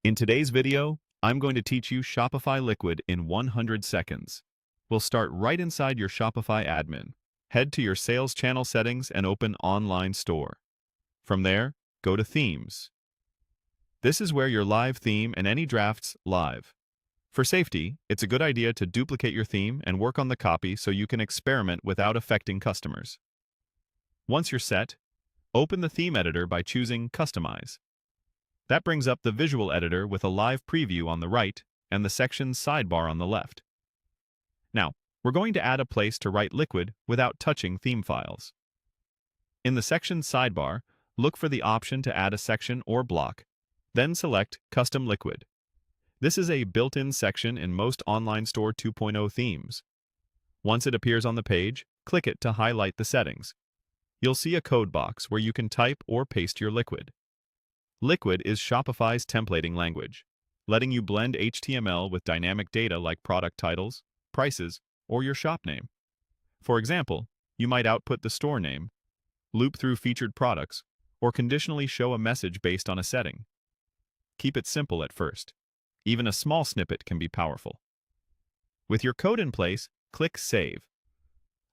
In today's video, I'm going to teach you Shopify Liquid in 100 seconds. We'll start right inside your Shopify admin. Head to your sales channel settings and open Online Store. From there, go to Themes. This is where your live theme and any drafts live. For safety, it's a good idea to duplicate your theme and work on the copy so you can experiment without affecting customers. Once you're set, open the theme editor by choosing Customize. That brings up the visual editor with a live preview on the right and the section's sidebar on the left. Now, we're going to add a place to write Liquid without touching theme files. In the section sidebar, look for the option to add a section or block, then select Custom Liquid. This is a built-in section in most Online Store 2.0 themes. Once it appears on the page, click it to highlight the settings. You'll see a code box where you can type or paste your Liquid. Liquid is Shopify's templating language, letting you blend HTML with dynamic data like product titles, prices, or your shop name. For example, you might output the store name, loop through featured products, or conditionally show a message based on a setting. Keep it simple at first. Even a small snippet can be powerful. With your code in place, click Save.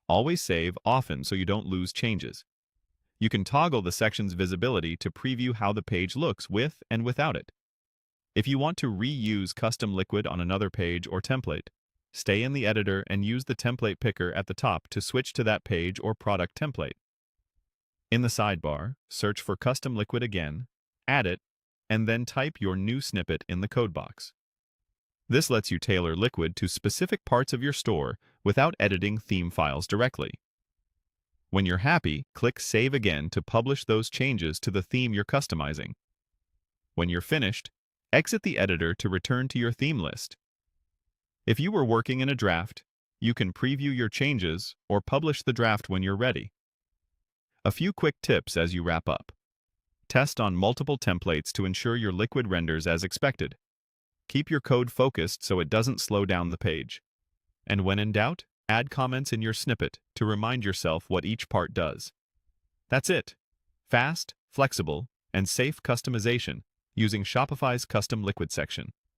Always save often so you don't lose changes. You can toggle the section's visibility to preview how the page looks with and without it. If you want to reuse custom Liquid on another page or template, stay in the editor and use the template picker at the top to switch to that page or product template. In the sidebar, search for Custom Liquid again, add it, and then type your new snippet in the code box. This lets you tailor Liquid to specific parts of your store without editing theme files directly. When you're happy, click Save again to publish those changes to the theme you're customizing. When you're finished, exit the editor to return to your theme list. If you were working in a draft, you can preview your changes or publish the draft when you're ready. A few quick tips as you wrap up. Test on multiple templates to ensure your Liquid renders as expected. Keep your code focused so it doesn't slow down the page. And when in doubt, add comments in your snippet to remind yourself what each part does. That's it. Fast, flexible, and safe customization using Shopify's custom Liquid section.